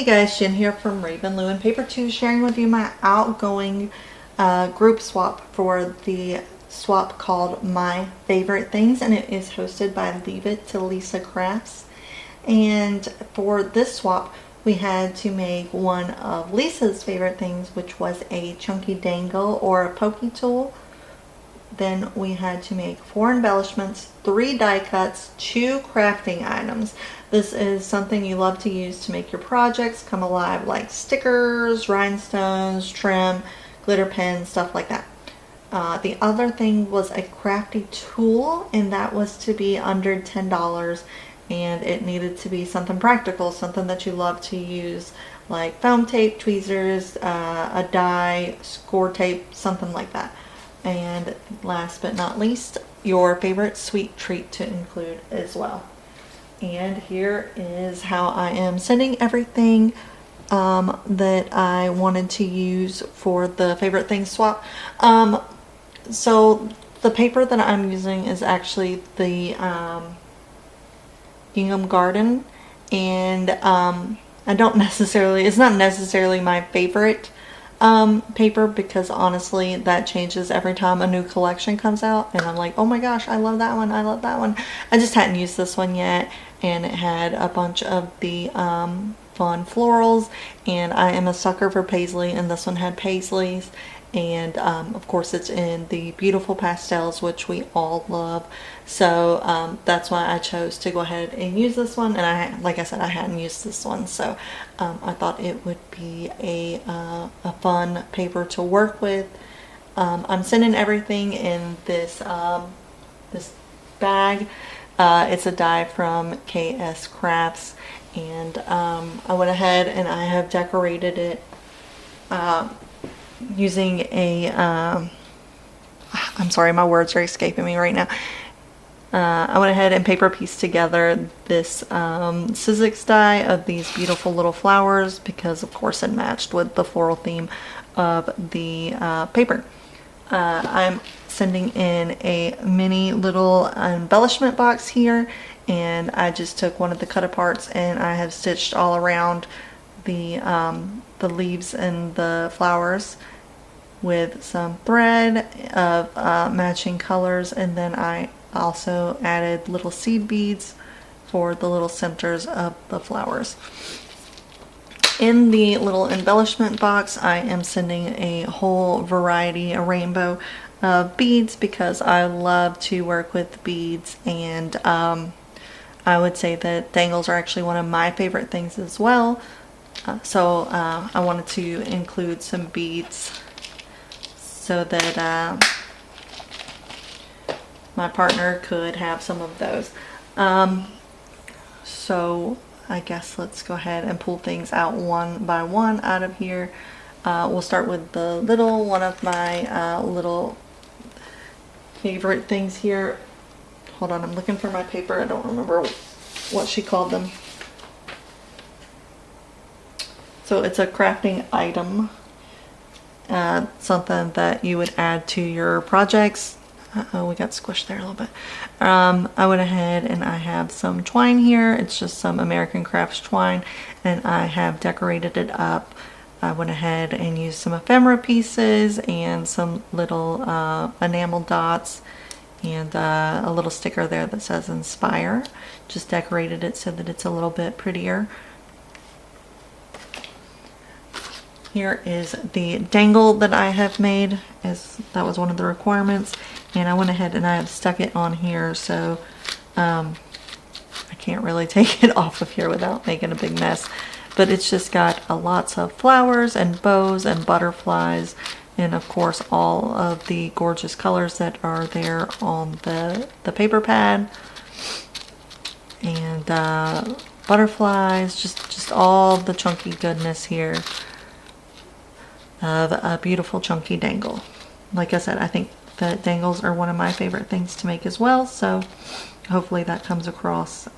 guys, Jen here from Raven Lou and Paper 2, sharing with you my Outgoing group swap for the swap called My Favorite Things, and it is hosted by Leave It to Lisa Crafts. And for this swap, we had to make one of Lisa's favorite things, which was a chunky dangle or a pokey tool. Then we had to make 4 embellishments, 3 die cuts, 2 crafting items. This is something you love to use to make your projects come alive, like stickers, rhinestones, trim, glitter pens, stuff like that. The other thing was a crafty tool, and that was to be under $10, and it needed to be something practical, something that you love to use, like foam tape, tweezers, a die, score tape, something like that. And last but not least, your favorite sweet treat to include as well. And here is how I am sending everything that I wanted to use for the favorite things swap. So the paper that I'm using is actually the Gingham Garden, and I don't necessarily, it's not necessarily my favorite paper, because honestly that changes every time a new collection comes out, and I'm like, oh my gosh, I love that one, I love that one. I just hadn't used this one yet, and it had a bunch of the fun florals, and I am a sucker for paisley, and this one had paisleys, and of course it's in the beautiful pastels, which we all love. So that's why I chose to go ahead and use this one, and like I said, I hadn't used this one, so I thought it would be a fun paper to work with. I'm sending everything in this this bag. It's a die from KS Crafts, and I went ahead and I have decorated it using a I'm sorry, my words are escaping me right now. I went ahead and paper pieced together this Sizzix die of these beautiful little flowers, because of course it matched with the floral theme of the paper. I'm sending in a mini little embellishment box here, and I just took one of the cut aparts and I have stitched all around the leaves and the flowers with some thread of matching colors, and then I also added little seed beads for the little centers of the flowers. In the little embellishment box, I am sending a whole variety, a rainbow of beads, because I love to work with beads, and I would say that dangles are actually one of my favorite things as well. So I wanted to include some beads so that my partner could have some of those. So I guess let's go ahead and pull things out one by one out of here. We'll start with the little one of my little favorite things here. Hold on, I'm looking for my paper. I don't remember what she called them. So it's a crafting item, something that you would add to your projects. We got squished there a little bit. I went ahead and I have some twine here. It's just some American Crafts twine, and I have decorated it up. I went ahead and used some ephemera pieces and some little enamel dots, and a little sticker there that says Inspire. Just decorated it so that it's a little bit prettier. Here is the dangle that I have made, as that was one of the requirements, and I went ahead and I have stuck it on here, so I can't really take it off of here without making a big mess. But it's just got lots of flowers and bows and butterflies, and of course all of the gorgeous colors that are there on the paper pad, and butterflies, just all the chunky goodness here of a beautiful chunky dangle. Like I said, I think that dangles are one of my favorite things to make as well, so hopefully that comes across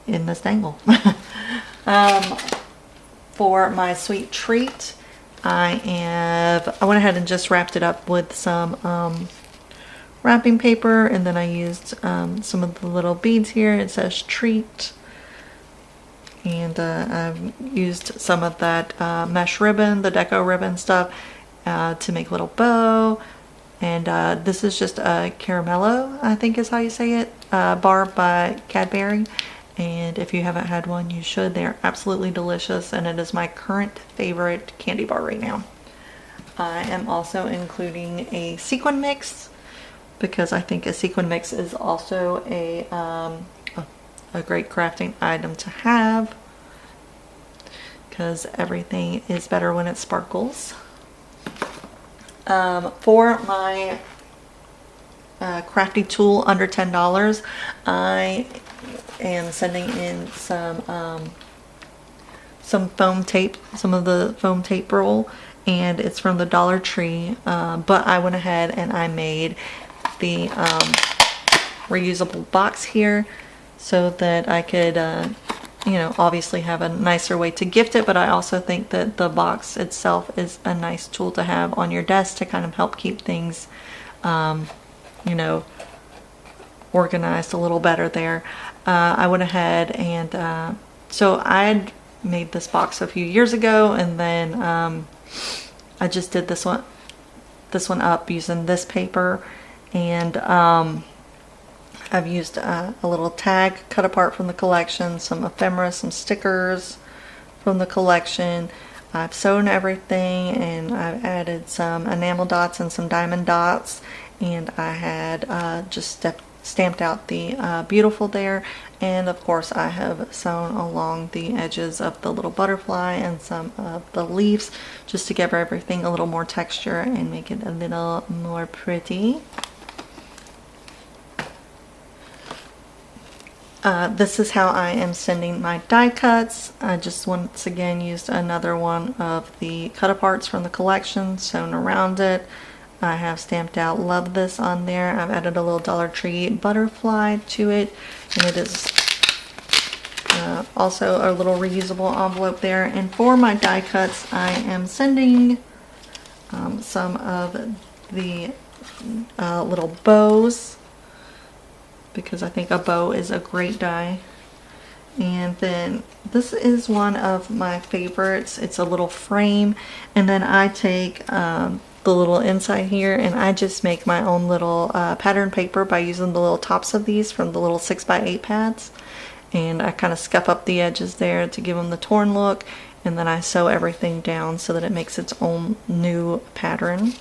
in this dangle. For my sweet treat, I went ahead and just wrapped it up with some wrapping paper, and then I used some of the little beads here. It says treat, and I've used some of that mesh ribbon, the deco ribbon stuff, to make a little bow. And this is just a caramello, I think is how you say it, bar by Cadbury. And if you haven't had one, you should. They're absolutely delicious, and it is my current favorite candy bar right now. I am also including a sequin mix because I think a sequin mix is also a great crafting item to have, because everything is better when it sparkles. For my crafty tool under $10, I am sending in some foam tape, some of the foam tape roll, and it's from the Dollar Tree, but I went ahead and I made the reusable box here so that I could you know, obviously have a nicer way to gift it, but I also think that the box itself is a nice tool to have on your desk to kind of help keep things you know, organized a little better there. I went ahead and so I had made this box a few years ago, and then I just did this one up using this paper, and I've used a little tag cut apart from the collection, some ephemera, some stickers from the collection. I've sewn everything, and I've added some enamel dots and some diamond dots, and I had just stamped out the beautiful there, and of course I have sewn along the edges of the little butterfly and some of the leaves just to give everything a little more texture and make it a little more pretty. This is how I am sending my die cuts. I just once again used another one of the cut aparts from the collection, sewn around it. I have stamped out "Love This" on there. I've added a little Dollar Tree butterfly to it, and it is also a little reusable envelope there. And for my die cuts, I am sending some of the little bows, because I think a bow is a great die. And then this is one of my favorites. It's a little frame, and then I take the little inside here and I just make my own little pattern paper by using the little tops of these from the little 6x8 pads, and I kind of scuff up the edges there to give them the torn look, and then I sew everything down so that it makes its own new pattern.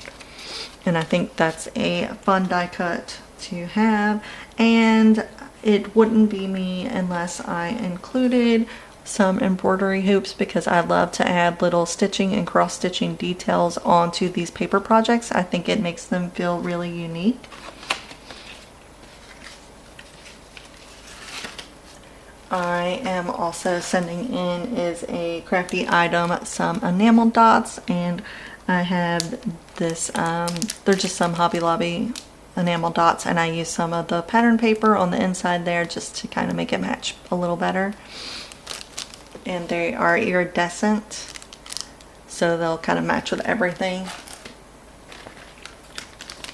And I think that's a fun die cut to have, and it wouldn't be me unless I included some embroidery hoops, because I love to add little stitching and cross stitching details onto these paper projects. I think it makes them feel really unique. I am also sending in is a crafty item, some enamel dots, and I have this, they're just some Hobby Lobby enamel dots, and I use some of the pattern paper on the inside there just to kind of make it match a little better. And they are iridescent, so they'll kind of match with everything.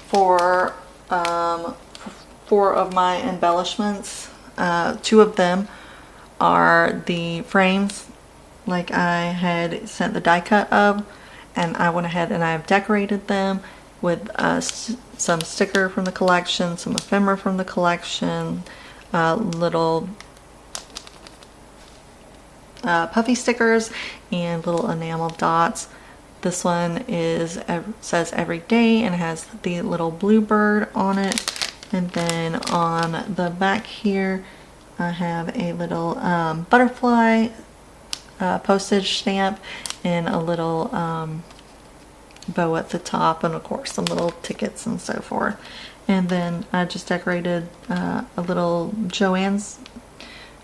For 4 of my embellishments, 2 of them are the frames like I had sent the die cut of, and I went ahead and I've decorated them with some sticker from the collection, some ephemera from the collection, little puffy stickers, and little enamel dots. This one says "Every Day" and has the little bluebird on it, and then on the back here I have a little butterfly postage stamp and a little bow at the top, and of course some little tickets and so forth. And then I just decorated a little Joann's,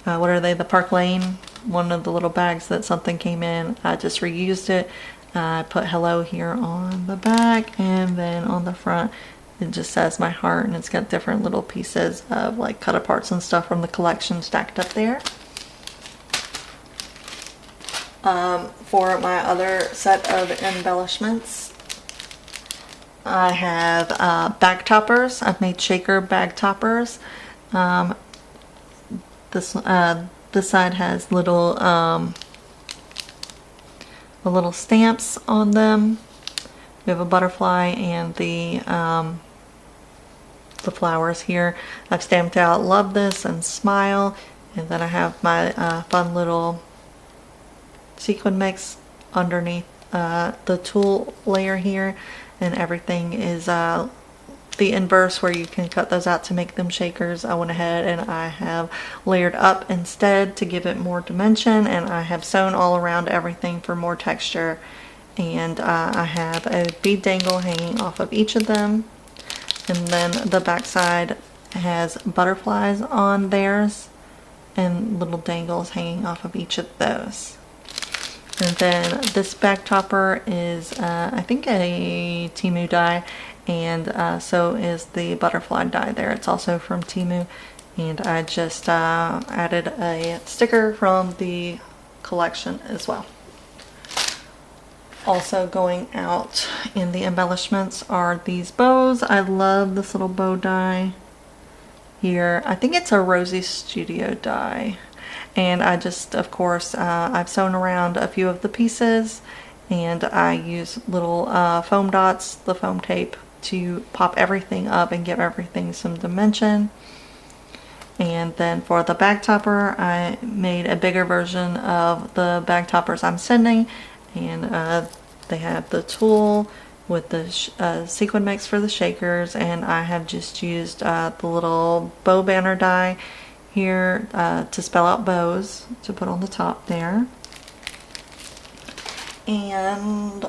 what are they, the Park Lane, one of the little bags that something came in. I just reused it. I put "Hello" here on the back, and then on the front it just says my heart, and it's got different little pieces of like cut aparts and stuff from the collection stacked up there. For my other set of embellishments, I have bag toppers. I've made shaker bag toppers. this side has little the little stamps on them. We have a butterfly and the flowers here. I've stamped out love this and smile, and then I have my fun little sequin mix underneath the tulle layer here, and everything is the inverse where you can cut those out to make them shakers. I went ahead and I have layered up instead to give it more dimension, and I have sewn all around everything for more texture. And I have a bead dangle hanging off of each of them, and then the back side has butterflies on theirs and little dangles hanging off of each of those. And then this back topper is I think a Temu die, and so is the butterfly die there. It's also from Temu, and I just added a sticker from the collection as well. Also going out in the embellishments are these bows. I love this little bow die here. I think it's a Rosie Studio die. And I just, of course, I've sewn around a few of the pieces, and I use little foam dots, the foam tape, to pop everything up and give everything some dimension. And then for the bag topper, I made a bigger version of the bag toppers I'm sending, and they have the tulle with the sequin mix for the shakers, and I have just used the little bow banner die here to spell out bows to put on the top there. And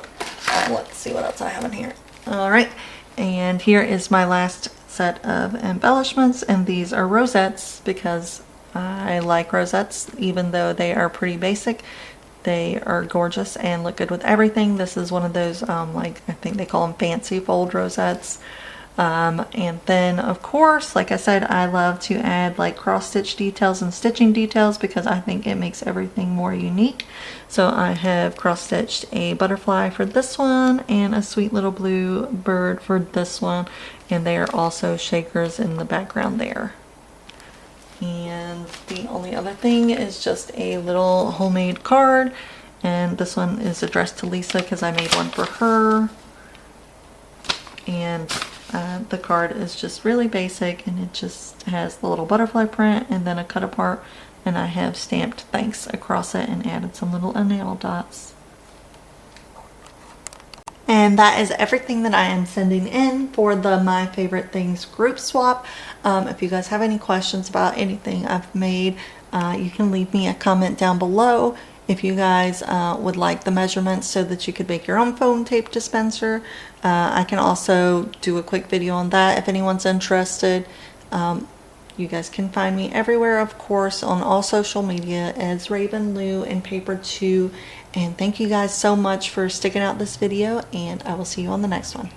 let's see what else I have in here. Alright, and here is my last set of embellishments, and these are rosettes because I like rosettes even though they are pretty basic. They are gorgeous and look good with everything. This is one of those like, I think they call them fancy fold rosettes. And then of course, like I said, I love to add like cross stitch details and stitching details because I think it makes everything more unique. So I have cross stitched a butterfly for this one and a sweet little blue bird for this one, and they are also shakers in the background there. And the only other thing is just a little homemade card, and this one is addressed to Lisa because I made one for her. And the card is just really basic, and it just has the little butterfly print and then a cut apart, and I have stamped thanks across it and added some little enamel dots. And that is everything that I am sending in for the My Favorite Things group swap. If you guys have any questions about anything I've made, you can leave me a comment down below. If you guys would like the measurements so that you could make your own foam tape dispenser, I can also do a quick video on that if anyone's interested. You guys can find me everywhere, of course, on all social media as Raven Lou and Paper 2. And thank you guys so much for sticking out this video, and I will see you on the next one.